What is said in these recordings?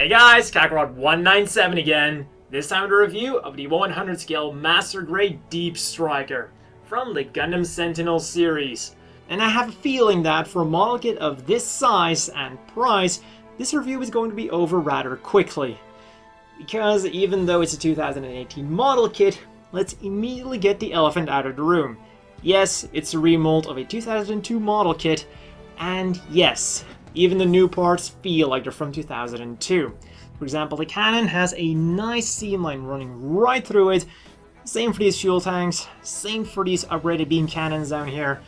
Hey guys, Kakarot197 again. This time a review of the 100 scale Master Grade Deep Striker from the Gundam Sentinel series. And I have a feeling that for a model kit of this size and price, this review is going to be over rather quickly. Because even though it's a 2018 model kit, let's immediately get the elephant out of the room. Yes, it's a remold of a 2002 model kit, and yes, even the new parts feel like they're from 2002. For example, the cannon has a nice seam line running right through it. Same for these fuel tanks, same for these upgraded beam cannons down here.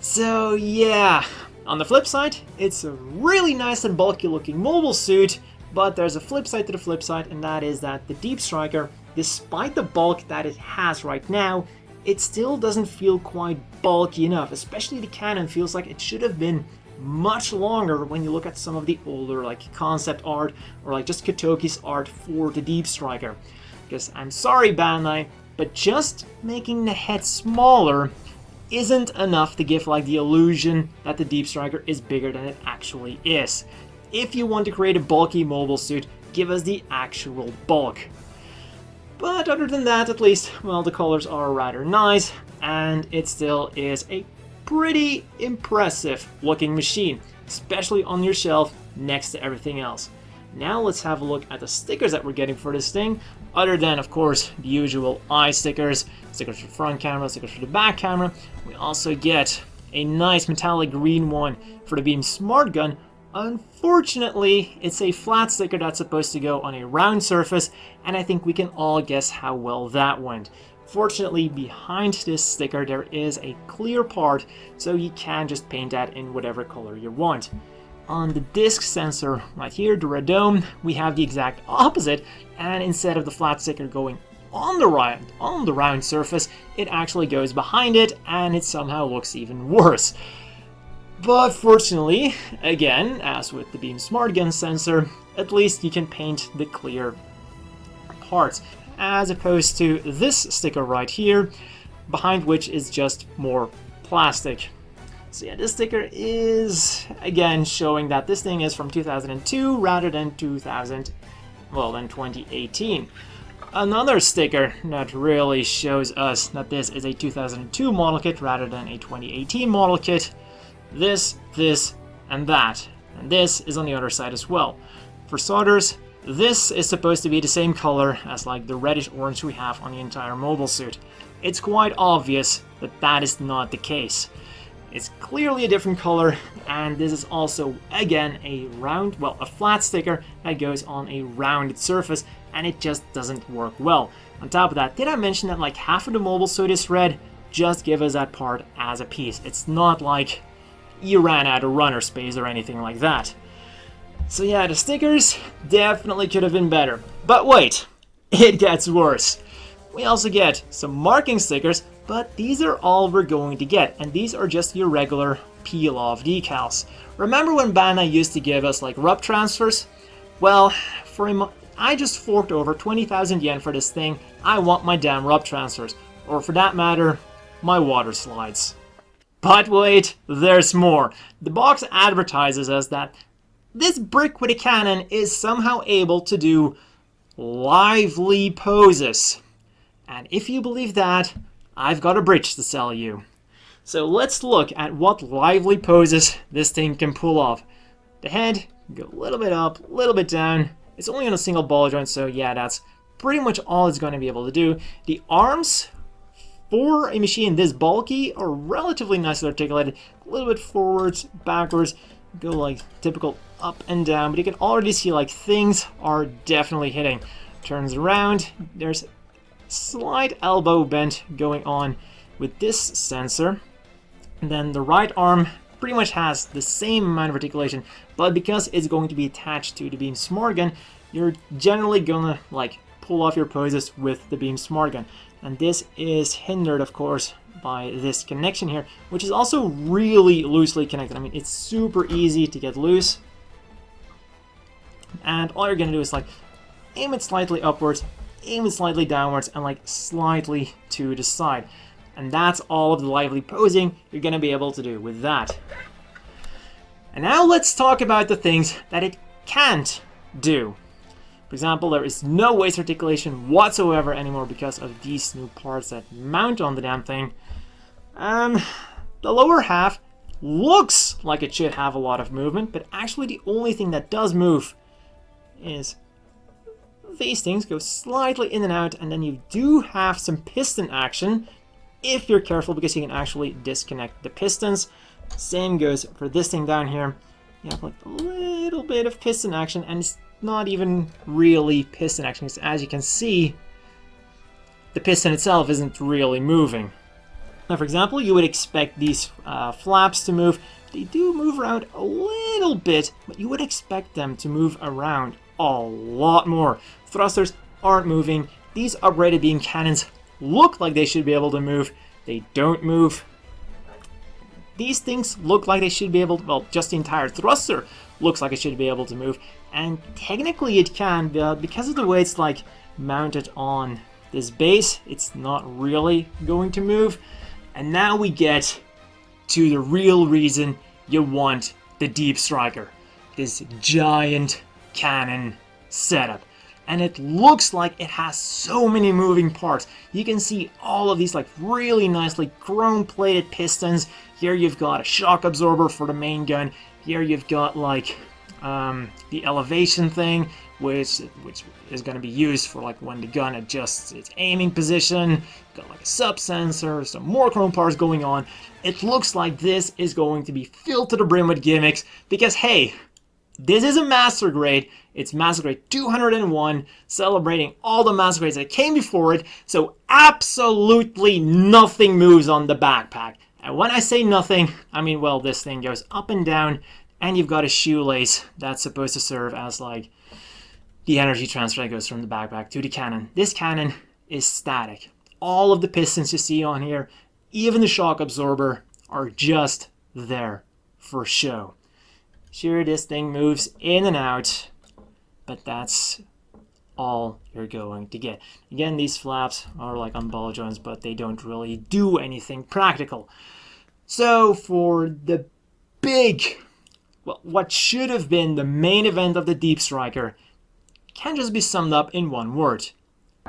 So yeah, on the flip side, it's a really nice and bulky looking mobile suit, but there's a flip side to the flip side, and that is that the Deep Striker, despite the bulk that it has right now, it still doesn't feel quite bulky enough. Especially the cannon feels like it should have been much longer when you look at some of the older like concept art or like just Kotoki's art for the Deep Striker. Because I'm sorry Bandai, but just making the head smaller isn't enough to give like the illusion that the Deep Striker is bigger than it actually is. If you want to create a bulky mobile suit, give us the actual bulk. But other than that, at least, well, the colors are rather nice, and it still is a pretty impressive looking machine, especially on your shelf next to everything else. Now let's have a look at the stickers that we're getting for this thing, other than of course the usual eye stickers, stickers for the front camera, stickers for the back camera. We also get a nice metallic green one for the Beam Smart Gun. Unfortunately, it's a flat sticker that's supposed to go on a round surface, and I think we can all guess how well that went. Fortunately, behind this sticker there is a clear part, so you can just paint that in whatever color you want. On the disc sensor right here, the radome, we have the exact opposite, and instead of the flat sticker going on the round surface, it actually goes behind it, and it somehow looks even worse. But fortunately, again, as with the Beam Smart Gun sensor, at least you can paint the clear parts, as opposed to this sticker right here, behind which is just more plastic. So yeah, this sticker is, again, showing that this thing is from 2002 rather than 2018. Another sticker that really shows us that this is a 2002 model kit rather than a 2018 model kit. This, and that. And this is on the other side as well. For starters, this is supposed to be the same color as like the reddish orange we have on the entire mobile suit. It's quite obvious that that is not the case. It's clearly a different color, and this is also, again, a flat sticker that goes on a rounded surface, and it just doesn't work well. On top of that, did I mention that like half of the mobile suit is red? Just give us that part as a piece. It's not like you ran out of runner space or anything like that. So yeah, the stickers definitely could have been better. But wait, it gets worse. We also get some marking stickers, but these are all we're going to get, and these are just your regular peel-off decals. Remember when Bandai used to give us like RUP transfers? Well, I just forked over 20,000 yen for this thing. I want my damn RUP transfers, or for that matter, my water slides. But wait, there's more. The box advertises us that this brick with a cannon is somehow able to do lively poses. And if you believe that, I've got a bridge to sell you. So let's look at what lively poses this thing can pull off. The head, go a little bit up, a little bit down. It's only on a single ball joint, so yeah, that's pretty much all it's going to be able to do. The arms, for a machine this bulky, are relatively nicely articulated. A little bit forwards, backwards, go like typical up and down, but you can already see like things are definitely hitting. Turns around, there's slight elbow bend going on with this sensor. And then the right arm pretty much has the same amount of articulation, but because it's going to be attached to the Beam Smart Gun, you're generally gonna like pull off your poses with the Beam Smart Gun. And this is hindered, of course, by this connection here, which is also really loosely connected. I mean, it's super easy to get loose. And all you're going to do is like aim it slightly upwards, aim it slightly downwards, and like slightly to the side. And that's all of the lively posing you're going to be able to do with that. And now let's talk about the things that it can't do. For example, there is no waist articulation whatsoever anymore because of these new parts that mount on the damn thing. The lower half looks like it should have a lot of movement, but actually the only thing that does move is these things go slightly in and out, and then you do have some piston action if you're careful, because you can actually disconnect the pistons. Same goes for this thing down here. You have like a little bit of piston action, and it's not even really piston action, because as you can see, the piston itself isn't really moving. Now, for example, you would expect these flaps to move. They do move around a little bit, but you would expect them to move around a lot more. Thrusters aren't moving. These upgraded beam cannons look like they should be able to move. They don't move. These things look like they should be able to, well, just the entire thruster looks like it should be able to move. And technically it can, but because of the way it's like mounted on this base, it's not really going to move. And now we get to the real reason you want the Deep Striker. This giant cannon setup. And it looks like it has so many moving parts. You can see all of these like really nicely chrome-plated pistons. Here you've got a shock absorber for the main gun. Here you've got like the elevation thing, which is going to be used for like when the gun adjusts its aiming position. Got like a sub sensor, some more chrome parts going on. It looks like this is going to be filled to the brim with gimmicks because hey, this is a Master Grade. It's Master Grade 201, celebrating all the Master Grades that came before it, so absolutely nothing moves on the backpack. And when I say nothing, I mean, well, this thing goes up and down, and you've got a shoelace that's supposed to serve as, like, the energy transfer that goes from the backpack to the cannon. This cannon is static. All of the pistons you see on here, even the shock absorber, are just there for show. Sure, this thing moves in and out, but that's all you're going to get. Again, these flaps are like on ball joints, but they don't really do anything practical. So for the big, well, what should have been the main event of the Deep Striker can just be summed up in one word.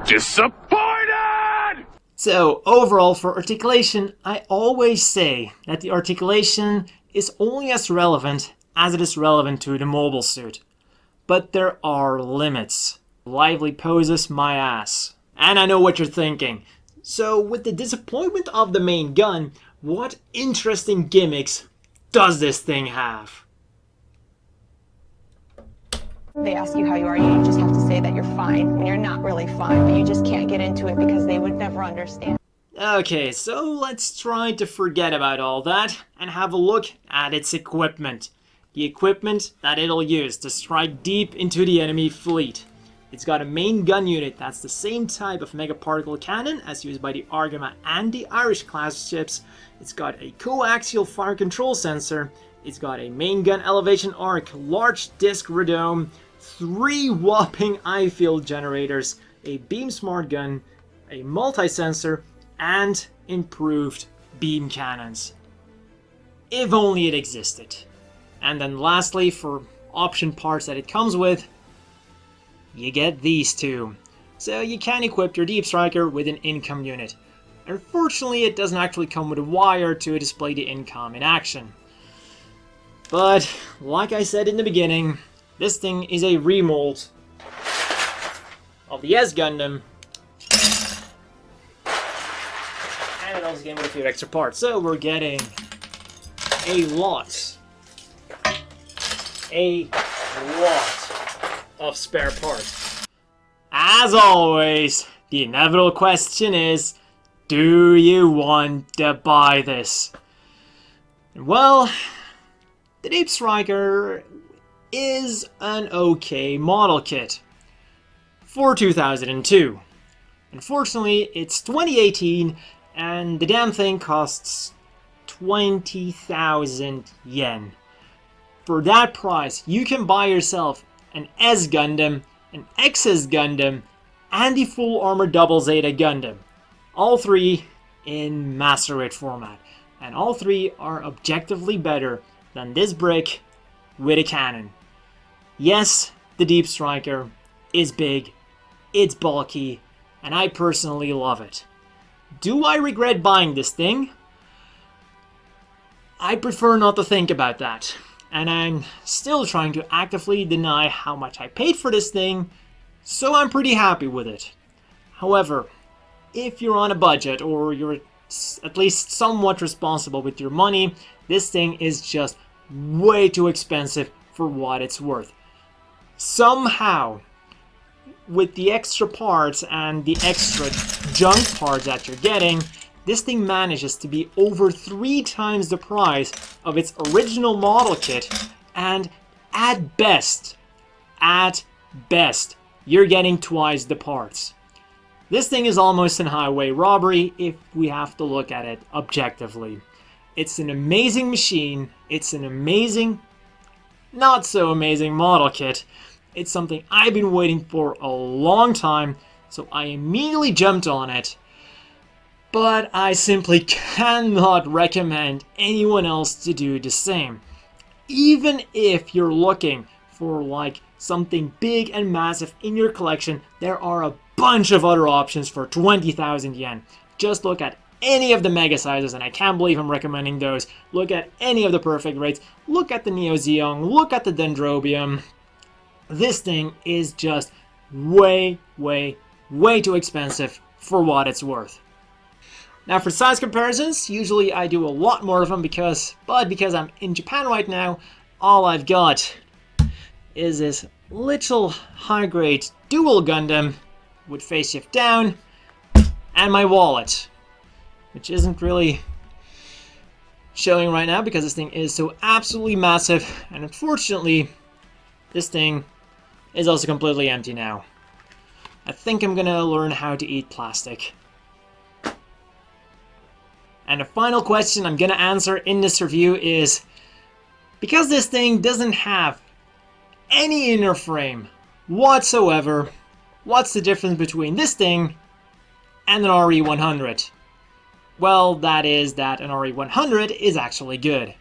Disappointed! So overall, for articulation, I always say that the articulation is only as relevant as it is relevant to the mobile suit. But there are limits. Lively poses my ass. And I know what you're thinking. So with the disappointment of the main gun, what interesting gimmicks does this thing have? They ask you how you are, you just have to say that you're fine when you're not really fine, but you just can't get into it because they would never understand. Okay, so let's try to forget about all that and have a look at its equipment. The equipment that it'll use to strike deep into the enemy fleet. It's got a main gun unit that's the same type of megaparticle cannon as used by the Argama and the Irish class ships. It's got a coaxial fire control sensor. It's got a main gun elevation arc, large disc radome, 3 whopping eye field generators, a beam smart gun, a multi-sensor, and improved beam cannons. If only it existed. And then lastly, for option parts that it comes with, you get these two. So you can equip your Deep Striker with an income unit. Unfortunately, it doesn't actually come with a wire to display the income in action. But, like I said in the beginning, this thing is a remold of the S Gundam. And it also came with a few extra parts. So we're getting a lot of spare parts. As always, the inevitable question is, do you want to buy this? Well, the Deep Striker is an okay model kit for 2002. Unfortunately, it's 2018 and the damn thing costs 20,000 yen. For that price, you can buy yourself an S Gundam, an XS Gundam, and the full armor Double Zeta Gundam. All 3 in Master Grade format. And all 3 are objectively better than this brick with a cannon. Yes, the Deep Striker is big, it's bulky, and I personally love it. Do I regret buying this thing? I prefer not to think about that, and I'm still trying to actively deny how much I paid for this thing, so I'm pretty happy with it. However, if you're on a budget or you're at least somewhat responsible with your money, this thing is just way too expensive for what it's worth. Somehow, with the extra parts and the extra junk parts that you're getting, this thing manages to be over 3 times the price of its original model kit, and at best, you're getting twice the parts. This thing is almost an highway robbery if we have to look at it objectively. It's an amazing machine, it's an amazing, not so amazing model kit. It's something I've been waiting for a long time, so I immediately jumped on it. But I simply cannot recommend anyone else to do the same. Even if you're looking for like something big and massive in your collection, there are a bunch of other options for 20,000 yen. Just look at any of the mega sizes, and I can't believe I'm recommending those. Look at any of the perfect rates. Look at the Neo Zeong. Look at the Dendrobium. This thing is just way too expensive for what it's worth. Now for size comparisons, usually I do a lot more of them because I'm in Japan right now, all I've got is this little high-grade dual Gundam with face shift down and my wallet, which isn't really showing right now because this thing is so absolutely massive, and unfortunately this thing is also completely empty now. I think I'm gonna learn how to eat plastic. And the final question I'm gonna answer in this review is, because this thing doesn't have any inner frame whatsoever, what's the difference between this thing and an RE100? Well, that is that an RE100 is actually good.